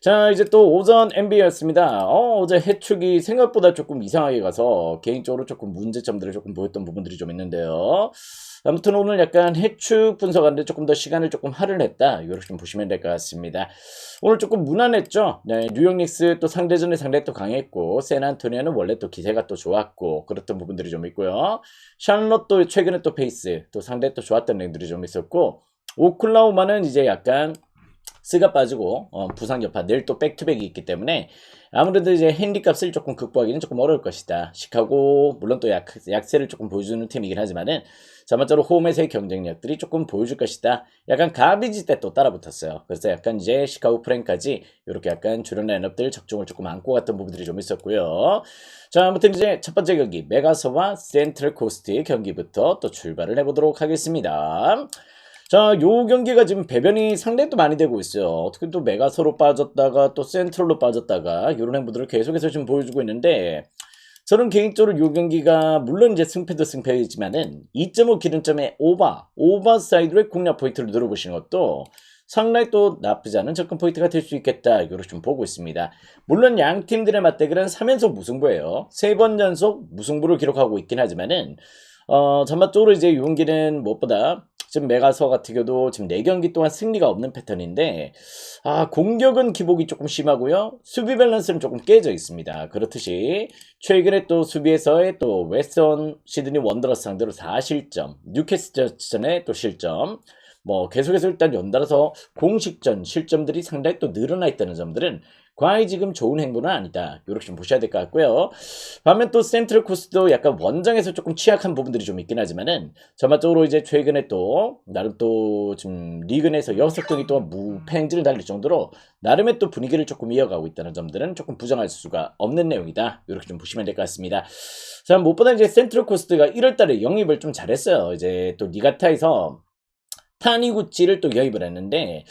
자, 이제 또 오전 NBA였습니다. 어제 해축이 생각보다 조금 이상하게 가서 개인적으로 조금 문제점들을 조금 보였던 부분들이 좀 있는데요. 아무튼 오늘 약간 해축 분석하는데 조금 더 시간을 조금 할애했다. 이렇게 좀 보시면 될 것 같습니다. 오늘 조금 무난했죠. 네, 뉴욕 닉스 또 상대전에 상당히 또 강했고, 샌안토니아는 원래 또 기세가 또 좋았고, 그랬던 부분들이 좀 있고요. 샬럿도 최근에 또 페이스, 또 상당히 또 좋았던 랭들이 좀 있었고, 오클라호마는 이제 약간 스가 빠지고 부상 여파 내일 또 백투백이 있기 때문에 아무래도 이제 핸디값을 조금 극복하기는 조금 어려울 것이다. 시카고 물론 또 약세를 조금 보여주는 팀이긴 하지만은 자만적으로 홈에서의 경쟁력들이 조금 보여줄 것이다. 약간 가비지 때 또 따라붙었어요. 그래서 약간 이제 시카고 프랭까지 이렇게 약간 주력 라인업들 적중을 조금 안고 갔던 부분들이 좀 있었고요. 자, 아무튼 이제 첫 번째 경기 메가서와 센트럴 코스트의 경기부터 또 출발을 해보도록 하겠습니다. 자, 요 경기가 지금 배변이 상당히 또 많이 되고 있어요. 어떻게 또 메가서로 빠졌다가 또 센트럴로 빠졌다가 이런 행보들을 계속해서 지금 보여주고 있는데 저는 개인적으로 요 경기가 물론 이제 승패도 승패이지만은 2.5 기준점의 오버사이드의 공략 포인트를 늘어보시는 것도 상당히 또 나쁘지 않은 접근 포인트가 될 수 있겠다. 이거를 좀 보고 있습니다. 물론 양 팀들의 맞대결은 3연속 무승부예요. 3번 연속 무승부를 기록하고 있긴 하지만은 전반적으로 이제 요 경기는 무엇보다 지금 메가서 같은 경우도 지금 4경기 동안 승리가 없는 패턴인데 공격은 기복이 조금 심하고요. 수비 밸런스는 조금 깨져 있습니다. 그렇듯이 최근에 또 수비에서의 또 웨스턴 시드니 원더러스 상대로 4실점, 뉴캐슬전에 또 실점, 뭐 계속해서 일단 연달아서 공식전 실점들이 상당히 또 늘어나 있다는 점들은 과히 지금 좋은 행보는 아니다. 이렇게 좀 보셔야 될 것 같고요. 반면 또 센트럴 코스도 약간 원정에서 조금 취약한 부분들이 좀 있긴 하지만은 전반적으로 이제 최근에 또 나름 또 지금 리그 내에서 6경기 동안 무패행진을 달릴 정도로 나름의 또 분위기를 조금 이어가고 있다는 점들은 조금 부정할 수가 없는 내용이다. 이렇게 좀 보시면 될 것 같습니다. 자, 무엇보다 이제 센트럴 코스트가 1월달에 영입을 좀 잘했어요. 이제 또 니가타에서 타니구치를 또 영입을 했는데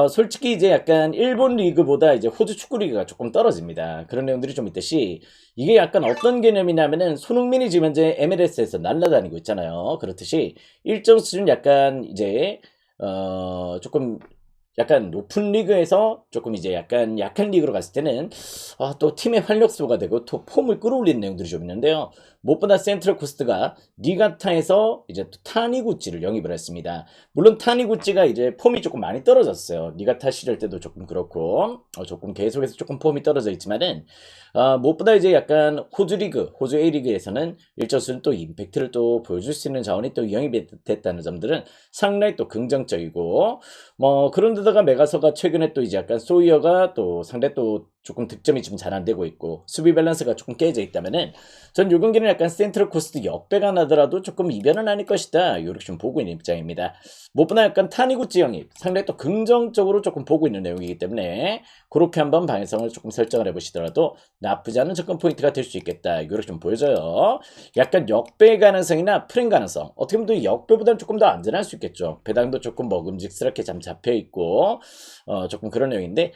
솔직히 이제 약간 일본 리그보다 이제 호주 축구 리그가 조금 떨어집니다. 그런 내용들이 좀 있듯이 이게 약간 어떤 개념이냐면은 손흥민이 지금 현재 MLS에서 날아다니고 있잖아요. 그렇듯이 일정 수준 약간 이제 조금 약간 높은 리그에서 조금 이제 약간 약한 리그로 갔을 때는 또 팀의 활력소가 되고 또 폼을 끌어올리는 내용들이 좀 있는데요. 무엇보다 센트럴 코스트가 니가타에서 이제 또 타니구치를 영입을 했습니다. 물론 타니구치가 이제 폼이 조금 많이 떨어졌어요. 니가타 시절 때도 조금 그렇고 조금 계속해서 조금 폼이 떨어져 있지만은 무엇보다 이제 약간 호주 리그, 호주 A리그에서는 일정 수준 또 임팩트를 또 보여줄 수 있는 자원이 또 영입이 됐다는 점들은 상당히 또 긍정적이고 뭐 그런데다가 메가서가 최근에 또 이제 약간 소이어가 또 상당히 또 조금 득점이 좀 잘 안 되고 있고 수비 밸런스가 조금 깨져 있다면은 전 요 경기는 약간 센트럴 코스트 역배가 나더라도 조금 이변은 아닐 것이다. 이렇게 좀 보고 있는 입장입니다. 무엇보다 약간 타니구치 영입 상당히 또 긍정적으로 조금 보고 있는 내용이기 때문에 그렇게 한번 방향성을 조금 설정을 해보시더라도 나쁘지 않은 접근 포인트가 될 수 있겠다. 이렇게 좀 보여져요. 약간 역배 가능성이나 프랭 가능성 어떻게 보면 또 역배보다는 조금 더 안전할 수 있겠죠. 배당도 조금 먹음직스럽게 참 잡혀 있고 조금 그런 내용인데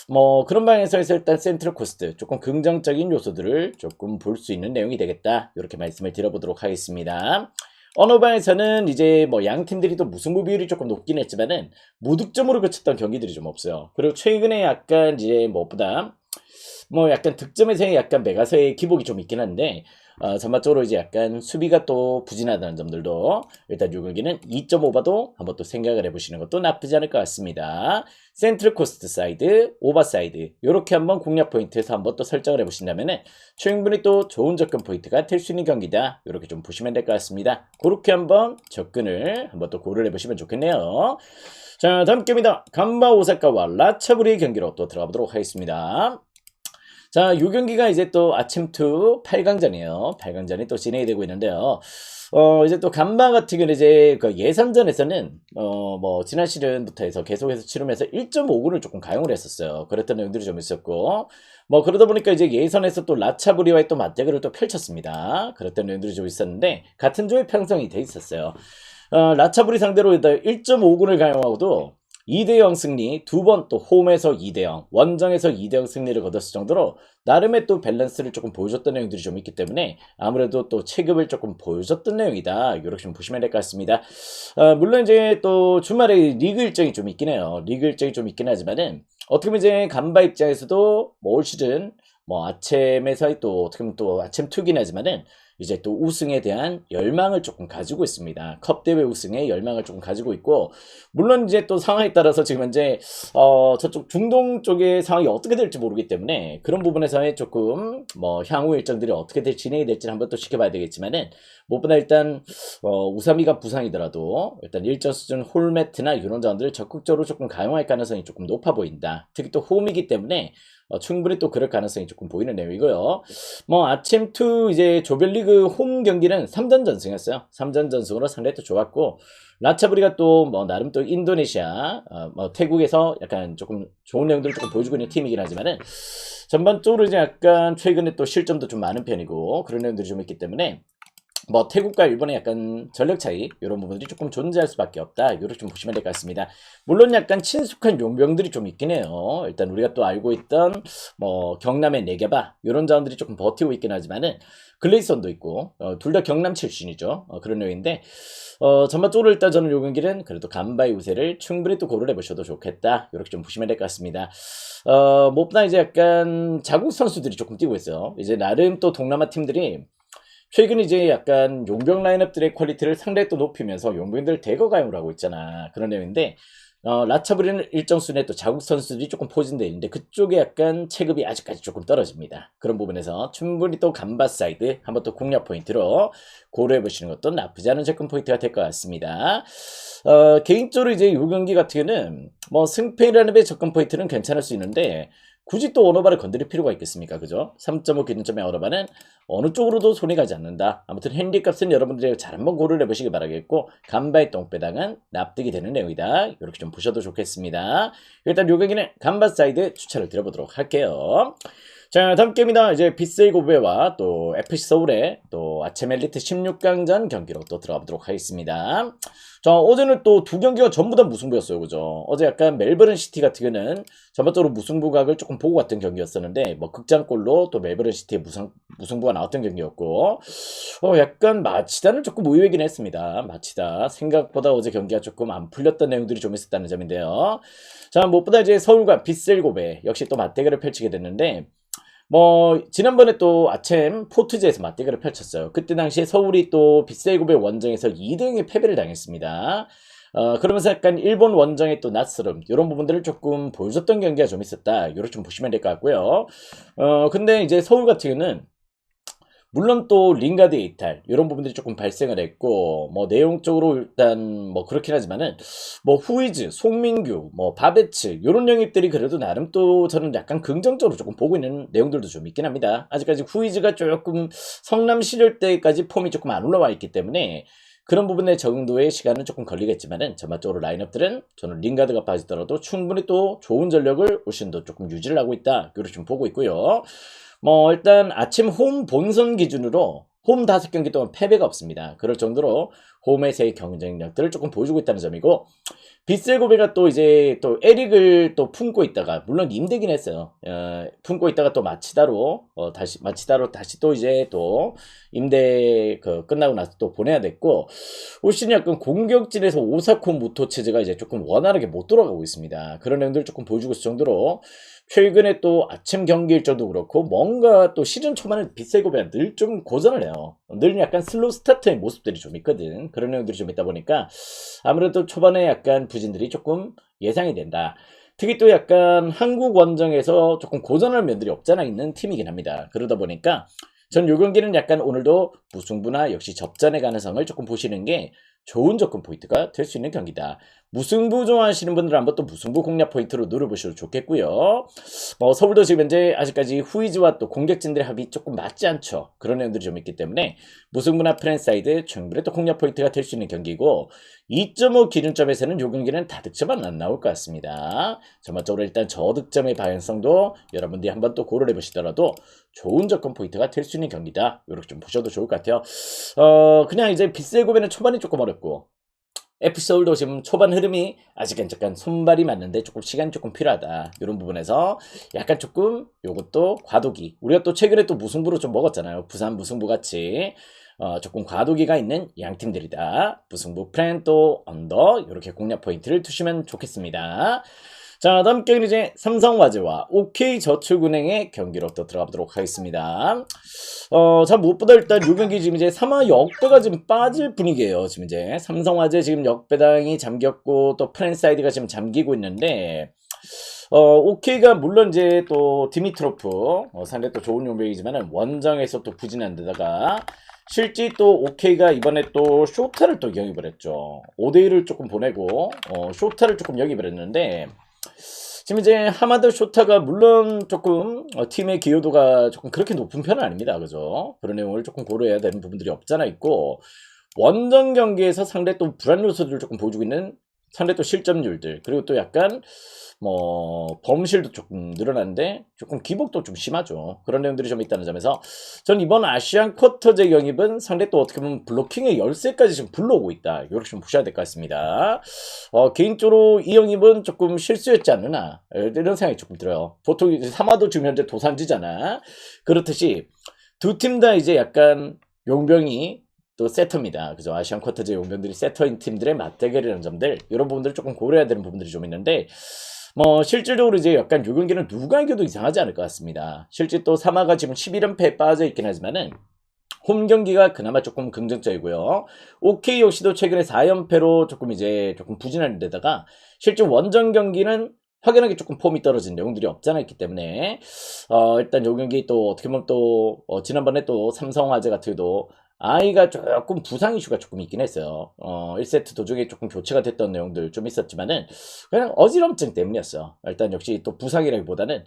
뭐 그런 방향에서 일단 센트럴 코스트 조금 긍정적인 요소들을 조금 볼 수 있는 내용이 되겠다. 이렇게 말씀을 드려보도록 하겠습니다. 어느 방에서는 이제 뭐 양 팀들이 또 무승부 비율이 조금 높긴 했지만은 무득점으로 그쳤던 경기들이 좀 없어요. 그리고 최근에 약간 이제 무엇보다 뭐 약간 득점에서의 약간 메가서의 기복이 좀 있긴 한데 전반적으로 이제 약간 수비가 또 부진하다는 점들도 일단 요 경기는 2.5봐도 한번 또 생각을 해보시는 것도 나쁘지 않을 것 같습니다. 센트럴 코스트 사이드, 오버사이드 요렇게 한번 공략 포인트에서 한번 또 설정을 해보신다면은 충분히 또 좋은 접근 포인트가 될 수 있는 경기다. 이렇게 좀 보시면 될 것 같습니다. 그렇게 한번 접근을 한번 또 고려해 보시면 좋겠네요. 자, 다음 경기입니다. 간바 오사카와 라차부리의 경기로 또 들어가 보도록 하겠습니다. 자, 요 경기가 이제 또 아침 2 8강전이에요. 8강전이 또 진행이 되고 있는데요. 이제 또 간바 같은 경우는 이제 그 예선전에서는 뭐 지난 시즌부터 해서 계속해서 치르면서 1.5군을 조금 가용을 했었어요. 그랬던 내용들이 좀 있었고 뭐 그러다 보니까 이제 예선에서 또 라차부리와의 또 맞대결을 또 펼쳤습니다. 그랬던 내용들이 좀 있었는데 같은 조에 편성이 돼 있었어요. 라차부리 상대로 1.5군을 가용하고도 2대0 승리, 두 번 또 홈에서 2대0, 원정에서 2대0 승리를 거뒀을 정도로 나름의 또 밸런스를 조금 보여줬던 내용들이 좀 있기 때문에 아무래도 또 체급을 조금 보여줬던 내용이다. 이렇게 좀 보시면 될 것 같습니다. 물론 이제 또 주말에 리그 일정이 좀 있긴 해요. 리그 일정이 좀 있긴 하지만은 어떻게 보면 이제 간바 입장에서도 뭐 올 시즌 뭐 아챔에서의 또 어떻게 보면 또 아챔 투긴 하지만은 이제 또 우승에 대한 열망을 조금 가지고 있습니다. 컵 대회 우승에 열망을 조금 가지고 있고, 물론 이제 또 상황에 따라서 지금 현재 저쪽 중동 쪽의 상황이 어떻게 될지 모르기 때문에 그런 부분에서의 조금 뭐 향후 일정들이 어떻게 진행이 될지 한번 또 지켜봐야 되겠지만은, 무엇보다 일단 우사미가 부상이더라도 일단 일정 수준 홀매트나 이런 자원들을 적극적으로 조금 가용할 가능성이 조금 높아 보인다. 특히 또 홈이기 때문에 충분히 또 그럴 가능성이 조금 보이는 내용이고요. 뭐 아침2 이제 조별리그 홈 경기는 3전 전승이었어요. 3전 전승으로 상당히 또 좋았고, 라차브리가 또 뭐 나름 또 인도네시아 뭐 태국에서 약간 조금 좋은 내용들을 조금 보여주고 있는 팀이긴 하지만은, 전반적으로 이제 약간 최근에 또 실점도 좀 많은 편이고 그런 내용들이 좀 있기 때문에 뭐 태국과 일본의 약간 전력 차이 이런 부분들이 조금 존재할 수밖에 없다. 이렇게 좀 보시면 될 것 같습니다. 물론 약간 친숙한 용병들이 좀 있긴 해요. 일단 우리가 또 알고 있던 뭐 경남의 네개바 이런 자원들이 조금 버티고 있긴 하지만은, 글레이선도 있고 둘 다 경남 출신이죠. 그런 내용인데 전반적으로 일단 저는 요 경기는 그래도 간바의 우세를 충분히 또 고려해 보셔도 좋겠다. 이렇게 좀 보시면 될 것 같습니다. 무엇보다 이제 약간 자국 선수들이 조금 뛰고 있어요. 이제 나름 또 동남아 팀들이 최근 이제 약간 용병 라인업들의 퀄리티를 상당히 또 높이면서 용병들 대거 가용을 하고 있잖아. 그런 내용인데, 라차브리는 일정 수준의 또 자국 선수들이 조금 포진되어 있는데 그쪽에 약간 체급이 아직까지 조금 떨어집니다. 그런 부분에서 충분히 또 간바 사이드 한번 또 공략 포인트로 고려해 보시는 것도 나쁘지 않은 접근 포인트가 될 것 같습니다. 개인적으로 이제 이 경기 같은 경우는 뭐 승패라는 배 접근 포인트는 괜찮을 수 있는데, 굳이 또 언어바를 건드릴 필요가 있겠습니까? 그죠? 3.5 기준점의 언어바는 어느 쪽으로도 손이 가지 않는다. 아무튼 핸디값은 여러분들이 잘 한번 고려를 해보시기 바라겠고, 간바의 똥배당은 납득이 되는 내용이다. 이렇게 좀 보셔도 좋겠습니다. 일단 요 경기는 간바 사이드 추천을 드려보도록 할게요. 자, 다음 게임이다. 이제 빗세이 고베와 또 FC 서울의 또 아침 엘리트 16강전 경기로 또 들어가보도록 하겠습니다. 자, 어제는 또 두 경기가 전부 다 무승부였어요. 그죠? 어제 약간 멜버른 시티 같은 경우는 전반적으로 무승부각을 조금 보고 갔던 경기였었는데, 뭐 극장골로 또 멜버른 시티의 무승부가 나왔던 경기였고, 약간 마치다는 조금 의외긴 했습니다. 마치다. 생각보다 어제 경기가 조금 안 풀렸던 내용들이 좀 있었다는 점인데요. 자, 무엇보다 이제 서울과 빗셀 고베 역시 또 맞대결을 펼치게 됐는데, 뭐 지난번에 또 아침 포트제에서 맞대결을 펼쳤어요. 그때 당시에 서울이 또 빗셀고베 원정에서 2대0의 패배를 당했습니다. 그러면서 약간 일본 원정의 또 낯설음 이런 부분들을 조금 보여줬던 경기가 좀 있었다. 이렇게 좀 보시면 될 것 같고요. 근데 이제 서울 같은 경우는 물론 또 링가드 이탈 이런 부분들이 조금 발생을 했고, 뭐 내용적으로 일단 뭐 그렇긴 하지만은 뭐 후이즈, 송민규, 뭐 바베츠 이런 영입들이 그래도 나름 또 저는 약간 긍정적으로 조금 보고 있는 내용들도 좀 있긴 합니다. 아직까지 후이즈가 조금 성남 시절 때까지 폼이 조금 안 올라와 있기 때문에 그런 부분의 적응도의 시간은 조금 걸리겠지만은, 전반적으로 라인업들은 저는 링가드가 빠지더라도 충분히 또 좋은 전력을 올 시즌도 조금 유지를 하고 있다. 이렇게 좀 보고 있고요. 뭐 일단 아침 홈 본선 기준으로 홈 5경기 동안 패배가 없습니다. 그럴 정도로 홈에서의 경쟁력들을 조금 보여주고 있다는 점이고, 빗셀고베가 또 이제 또 에릭을 또 품고 있다가 물론 임대긴 했어요. 품고 있다가 또 마치다로 다시 또 이제 또 임대 끝나고 나서 또 보내야 됐고, 올 시즌 약간 공격진에서 오사코 무토 체제가 이제 조금 원활하게 못 돌아가고 있습니다. 그런 내용들을 조금 보여주고 있을 정도로 최근에 또 아침 경기 일정도 그렇고 뭔가 또 시즌 초반에 빗셀고베가 늘 좀 고전을 해요. 늘 약간 슬로우 스타트의 모습들이 좀 있거든. 그런 내용들이 좀 있다 보니까 아무래도 초반에 약간 부진들이 조금 예상이 된다. 특히 또 약간 한국 원정에서 조금 고전할 면들이 없잖아 있는 팀이긴 합니다. 그러다 보니까 전 요 경기는 약간 오늘도 무승부나 역시 접전의 가능성을 조금 보시는 게 좋은 접근 포인트가 될 수 있는 경기다. 무승부 좋아하시는 분들은 한번 또 무승부 공략 포인트로 노려보셔도 좋겠고요. 서울도 지금 현재 아직까지 후이즈와 또 공격진들의 합이 조금 맞지 않죠. 그런 내용들이 좀 있기 때문에 무승부나 프랜사이드 충분히 또 공략 포인트가 될 수 있는 경기고, 2.5 기준점에서는 요 경기는 다득점은 안 나올 것 같습니다. 전반적으로 일단 저득점의 방향성도 여러분들이 한번 또 고려해 보시더라도 좋은 접근 포인트가 될 수 있는 경기다. 이렇게 좀 보셔도 좋을 것 같아요. 그냥 이제 빗셀고베는 초반이 조금 어렵고, FC 서울도 지금 초반 흐름이 아직은 약간 손발이 맞는데 조금 시간이 조금 필요하다. 이런 부분에서 약간 조금 요것도 과도기. 우리가 또 최근에 또 무승부로 좀 먹었잖아요. 부산 무승부 같이. 조금 과도기가 있는 양팀들이다. 무승부 프랜 또 언더 이렇게 공략 포인트를 두시면 좋겠습니다. 자, 다음 경기는 이제 삼성화재와 OK저축은행의 경기로 또 들어가 보도록 하겠습니다. 자, 무엇보다 일단 요 경기 지금 이제 3화 역배가 지금 빠질 분위기예요. 지금 이제 삼성화재 지금 역배당이 잠겼고 또 프랜사이드가 지금 잠기고 있는데 OK가 물론 이제 또 디미트로프 상당히 또 좋은 용병이지만은 원정에서 또 부진한 데다가 실제 또 OK가 이번에 또 쇼타를 또 영입을 했죠. 5대1을 조금 보내고 쇼타를 조금 영입을 했는데 지금 이제 하마드 쇼타가 물론 조금 팀의 기여도가 조금 그렇게 높은 편은 아닙니다. 그죠? 그런 내용을 조금 고려해야 되는 부분들이 없잖아 있고 원정 경기에서 상대 또 불안 요소들을 조금 보여주고 있는 상대 또 실점률들 그리고 또 약간 범실도 조금 늘어났는데 조금 기복도 좀 심하죠. 그런 내용들이 좀 있다는 점에서 전 이번 아시안 쿼터제 영입은 상대 또 어떻게 보면 블로킹의 열쇠까지 지금 불러오고 있다. 이렇게 좀 보셔야 될 것 같습니다. 개인적으로 이 영입은 조금 실수였지 않느냐 이런 생각이 조금 들어요. 보통 이제 사마도 지금 현재 도산지잖아. 그렇듯이 두 팀 다 이제 약간 용병이 또 세터입니다. 그죠? 아시안 쿼터제 용병들이 세터인 팀들의 맞대결이라는 점들 이런 부분들을 조금 고려해야 되는 부분들이 좀 있는데 실질적으로 이제 약간 요 경기는 누가 이겨도 이상하지 않을 것 같습니다. 실제 또 사마가 지금 11연패에 빠져 있긴 하지만은 홈 경기가 그나마 조금 긍정적이고요. OK 역시도 최근에 4연패로 조금 이제 조금 부진한 데다가 실제 원정 경기는 확연하게 조금 폼이 떨어진 내용들이 없잖아 있기 때문에 일단 요 경기 또 어떻게 보면 또 지난번에 또 삼성화재 같은 경우도 아이가 조금 부상 이슈가 조금 있긴 했어요. 1세트 도중에 조금 교체가 됐던 내용들 좀 있었지만은 그냥 어지럼증 때문이었어요. 일단 역시 또 부상이라기보다는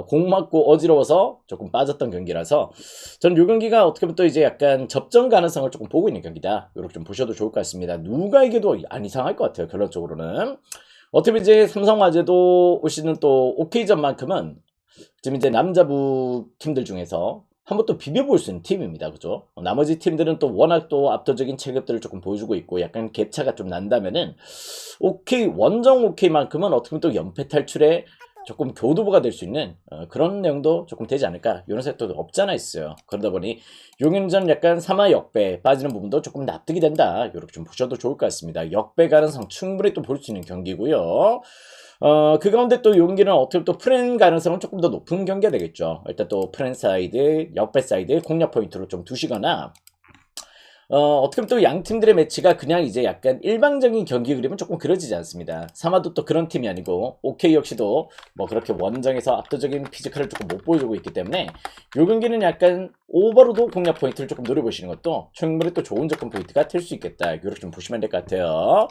공 맞고 어지러워서 조금 빠졌던 경기라서 저는 이 경기가 어떻게 보면 또 이제 약간 접전 가능성을 조금 보고 있는 경기다. 이렇게 좀 보셔도 좋을 것 같습니다. 누가 이겨도 안 이상할 것 같아요. 결론적으로는. 어떻게 보면 이제 삼성화재도 올 시즌 또 OK전만큼은 지금 이제 남자부 팀들 중에서 한번 또 비벼볼 수 있는 팀입니다. 그죠? 나머지 팀들은 또 워낙 또 압도적인 체급들을 조금 보여주고 있고 약간 갭차가 좀 난다면은 OK 원정 OK만큼은 어떻게 보면 또 연패 탈출에 조금 교두보가 될 수 있는 그런 내용도 조금 되지 않을까 이런 생각도 없잖아 있어요. 그러다 보니 용인전 약간 3화 역배 빠지는 부분도 조금 납득이 된다. 이렇게 좀 보셔도 좋을 것 같습니다. 역배 가능성 충분히 또 볼 수 있는 경기고요. 그 가운데 또 용기는 어떻게 또 프렌 가능성은 조금 더 높은 경기가 되겠죠. 일단 또 프렌 사이드, 역배 사이드 공략 포인트로 좀 두시거나 어떻게 보면 또 양 팀들의 매치가 그냥 이제 약간 일방적인 경기 그림은 조금 그려지지 않습니다. 사마도 또 그런 팀이 아니고 OK 역시도 뭐 그렇게 원정에서 압도적인 피지컬을 조금 못 보여주고 있기 때문에 요 경기는 약간 오버로드 공략 포인트를 조금 노려보시는 것도 충분히 또 좋은 접근 포인트가 될 수 있겠다. 이렇게 좀 보시면 될 것 같아요.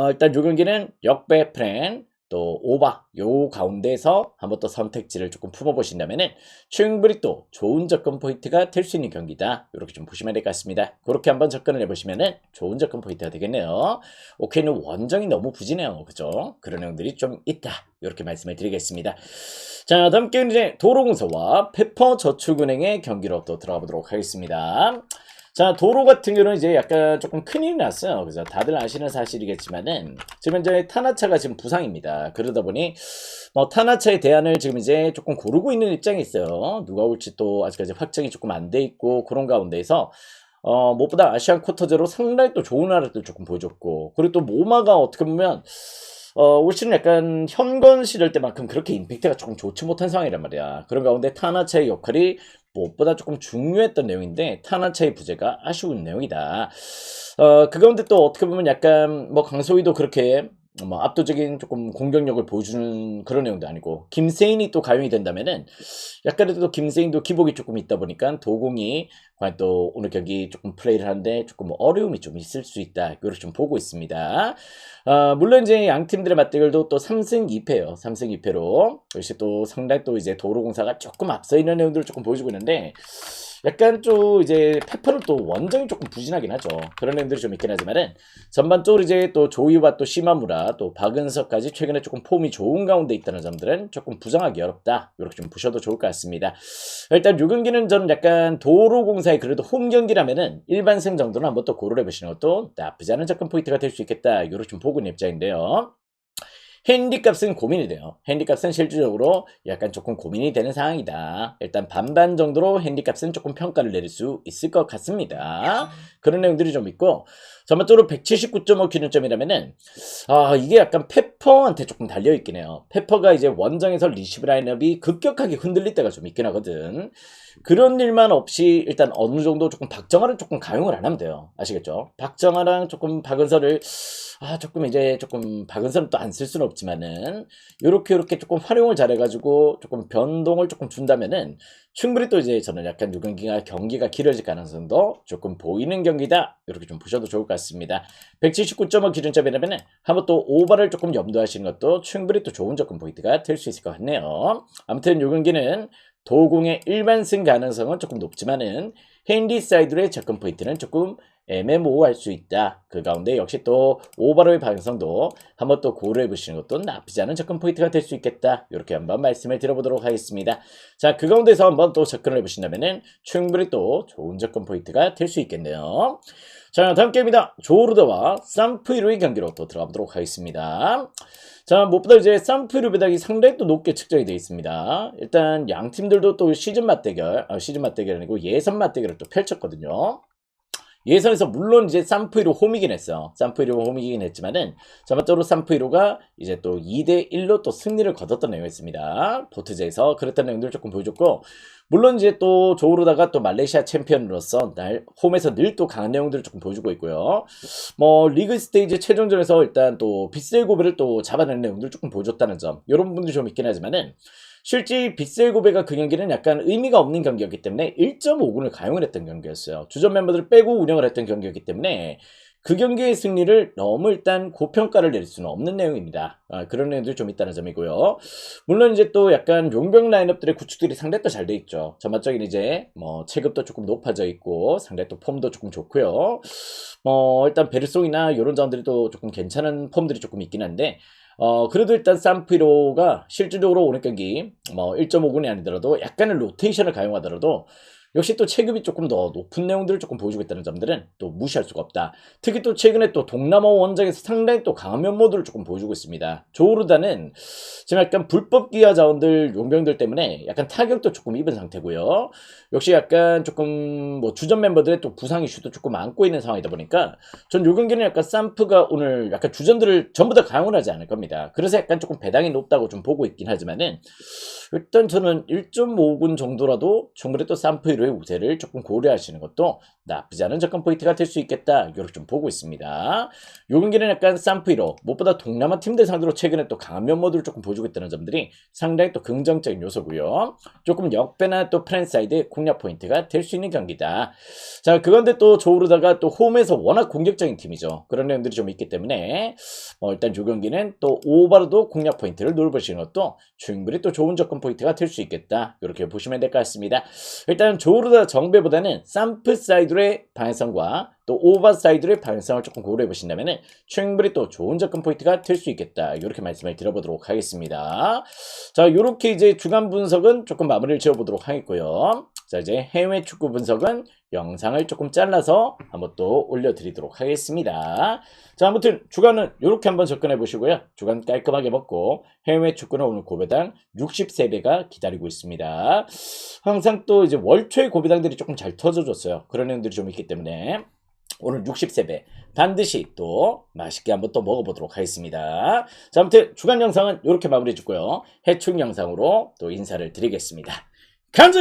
일단 요 경기는 역배 프렌 또 오바 요 가운데서 한번 또 선택지를 조금 품어보신다면은 충분히 또 좋은 접근 포인트가 될 수 있는 경기다. 이렇게 좀 보시면 될 것 같습니다. 그렇게 한번 접근을 해보시면은 좋은 접근 포인트가 되겠네요. OK는 원정이 너무 부진해요. 그죠? 그런 내용들이 좀 있다. 이렇게 말씀을 드리겠습니다. 자, 다음 게임 이제 도로공사와 페퍼저축은행의 경기로 또 들어가 보도록 하겠습니다. 자, 도로 같은 경우는 이제 약간 조금 큰일이 났어요. 그죠? 다들 아시는 사실이겠지만은, 지금 현재 타나차가 지금 부상입니다. 그러다 보니, 타나차의 대안을 지금 이제 조금 고르고 있는 입장이 있어요. 누가 올지 또 아직까지 확정이 조금 안 돼 있고, 그런 가운데에서, 무엇보다 아시안 쿼터제로 상당히 또 좋은 활약들 조금 보여줬고, 그리고 또 모마가 어떻게 보면, 올 시즌 약간 현건 시절 때만큼 그렇게 임팩트가 조금 좋지 못한 상황이란 말이야. 그런 가운데 타나차의 역할이 무엇보다 조금 중요했던 내용인데 타나차의 부재가 아쉬운 내용이다. 그 가운데 또 어떻게 보면 약간 강소희도 그렇게 압도적인 조금 공격력을 보여주는 그런 내용도 아니고 김세인이 또 가용이 된다면은 약간도 김세인도 기복이 조금 있다 보니까 도공이 과연 또 오늘 경기 조금 플레이를 하는데 조금 어려움이 좀 있을 수 있다. 이렇게 좀 보고 있습니다. 물론 이제 양 팀들의 맞대결도 또 3승 2패예요. 3승 2패로 역시 또 상당히 또 이제 도로공사가 조금 앞서 있는 내용들을 조금 보여주고 있는데 약간 좀 이제 페퍼는 또 원정이 조금 부진하긴 하죠. 그런 내용들이 좀 있긴 하지만은 전반적으로 이제 또 조이와 또 시마무라 또 박은석까지 최근에 조금 폼이 좋은 가운데 있다는 점들은 조금 부정하기 어렵다. 이렇게 좀 보셔도 좋을 것 같습니다. 일단 요 경기는 저는 약간 도로공사의 그래도 홈 경기라면은 일반승 정도는 한번 또 고려해 보시는 것도 나쁘지 않은 접근 포인트가 될 수 있겠다. 이렇게 좀 보고 있는 입장인데요. 핸디값은 고민이 돼요. 핸디값은 실질적으로 약간 조금 고민이 되는 상황이다. 일단 반반 정도로 핸디값은 조금 평가를 내릴 수 있을 것 같습니다. 그런 내용들이 좀 있고 전반적으로 179.5 기준점이라면은 이게 약간 페퍼한테 조금 달려있긴 해요. 페퍼가 이제 원정에서 리시브 라인업이 급격하게 흔들릴 때가 좀 있긴 하거든. 그런 일만 없이 일단 어느 정도 조금 박정아를 조금 가용을 안 하면 돼요. 아시겠죠? 박정아랑 조금 박은서를 조금 이제 조금 박은서는 또 안 쓸 수는 없지만은 요렇게 조금 활용을 잘해가지고 조금 변동을 조금 준다면은 충분히 또 이제 저는 약간 경기가 길어질 가능성도 조금 보이는 경기다. 이렇게 좀 보셔도 좋을 것 같습니다. 179.5 기준점이라면은 한번 또 오버를 조금 염두하시는 것도 충분히 또 좋은 접근 포인트가 될 수 있을 것 같네요. 아무튼 요 경기는 도공의 일반승 가능성은 조금 높지만은 핸디 사이드의 접근 포인트는 조금 애매모호할 수 있다. 그 가운데 역시 또 오버로의 방향성도 한번 또 고려해 보시는 것도 나쁘지 않은 접근 포인트가 될 수 있겠다. 이렇게 한번 말씀을 드려보도록 하겠습니다. 자, 그 가운데서 한번 또 접근을 해보신다면은 충분히 또 좋은 접근 포인트가 될 수 있겠네요. 자, 다음 게임입니다. 조르드와 산프이로의 경기로 또 들어가보도록 하겠습니다. 자, 무엇보다 이제 산프이로 배당이 상당히 또 높게 측정이 되어 있습니다. 일단 양 팀들도 또 시즌 맞대결 아니고 예선 맞대결을 또 펼쳤거든요. 예선에서 물론 이제 산프이로 홈이긴 했어. 산프이로 홈이긴 했지만은 전반적으로 산프이로가 이제 또 2대1로 또 승리를 거뒀던 내용이었습니다. 포트제에서 그랬던 내용들을 조금 보여줬고, 물론 이제 또 조르다가 또 말레이시아 챔피언으로서 홈에서 늘 또 강한 내용들을 조금 보여주고 있고요. 뭐 리그 스테이지 최종전에서 일단 또 빗셀 고베를 또 잡아내는 내용들을 조금 보여줬다는 점, 이런 부분들이 좀 있긴 하지만은 실제 빗셀 고베가 그 경기는 약간 의미가 없는 경기였기 때문에 1.5군을 가용을 했던 경기였어요. 주전 멤버들을 빼고 운영을 했던 경기였기 때문에 그 경기의 승리를 너무 일단 고평가를 내릴 수는 없는 내용입니다. 그런 내용들이 좀 있다는 점이고요. 물론 이제 또 약간 용병 라인업들의 구축들이 상당히 또 잘 돼 있죠. 전반적인 이제 뭐 체급도 조금 높아져 있고 상당히 또 폼도 조금 좋고요. 일단 베르송이나 이런 자원들이 또 조금 괜찮은 폼들이 조금 있긴 한데, 그래도 일단 산프이로가 실질적으로 오늘 경기 1.5군이 아니더라도 약간의 로테이션을 가용하더라도 역시 또 체급이 조금 더 높은 내용들을 조금 보여주고 있다는 점들은 또 무시할 수가 없다. 특히 또 최근에 또 동남아 원정에서 상당히 또 강한 면모들을 조금 보여주고 있습니다. 조르다는 지금 약간 불법 기아 자원들 용병들 때문에 약간 타격도 조금 입은 상태고요. 역시 약간 조금 주전 멤버들의 또 부상 이슈도 조금 안고 있는 상황이다 보니까 전 요 경기는 약간 산프가 오늘 약간 주전들을 전부 다 가용을 하지 않을 겁니다. 그래서 약간 조금 배당이 높다고 좀 보고 있긴 하지만은 일단 저는 1.5군 정도라도 충분히 또 산프이로의 우세를 조금 고려하시는 것도 나쁘지 않은 접근 포인트가 될 수 있겠다. 이렇게 좀 보고 있습니다. 요 경기는 약간 산프이로 무엇보다 동남아 팀들 상대로 최근에 또 강한 면모들을 조금 보여주고 있다는 점들이 상당히 또 긍정적인 요소고요. 조금 역배나 또 프랜사이드 공략 포인트가 될 수 있는 경기다. 자, 그건데 또 조르다가 또 홈에서 워낙 공격적인 팀이죠. 그런 내용들이 좀 있기 때문에 일단 요 경기는 또 오버로도 공략 포인트를 노려보시는 것도 충분히 또 좋은 접근 포인트가 될 수 있겠다. 이렇게 보시면 될 것 같습니다. 일단 조르다 정배보다는 산프 사이드의 방향성과 또 오버사이드의 방향성을 조금 고려해 보신다면 충분히 또 좋은 접근 포인트가 될 수 있겠다. 이렇게 말씀을 드려보도록 하겠습니다. 자, 이렇게 이제 주간 분석은 조금 마무리를 지어보도록 하겠고요. 자, 이제 해외 축구 분석은 영상을 조금 잘라서 한번 또 올려드리도록 하겠습니다. 자, 아무튼 주간은 이렇게 한번 접근해 보시고요. 주간 깔끔하게 먹고 해외 축구는 오늘 고배당 63배가 기다리고 있습니다. 항상 또 이제 월초에 고배당들이 조금 잘 터져줬어요. 그런 내용들이 좀 있기 때문에 오늘 63배 반드시 또 맛있게 한번 또 먹어보도록 하겠습니다. 자, 아무튼 주간 영상은 이렇게 마무리해 주고요. 해축 영상으로 또 인사를 드리겠습니다. 간즈!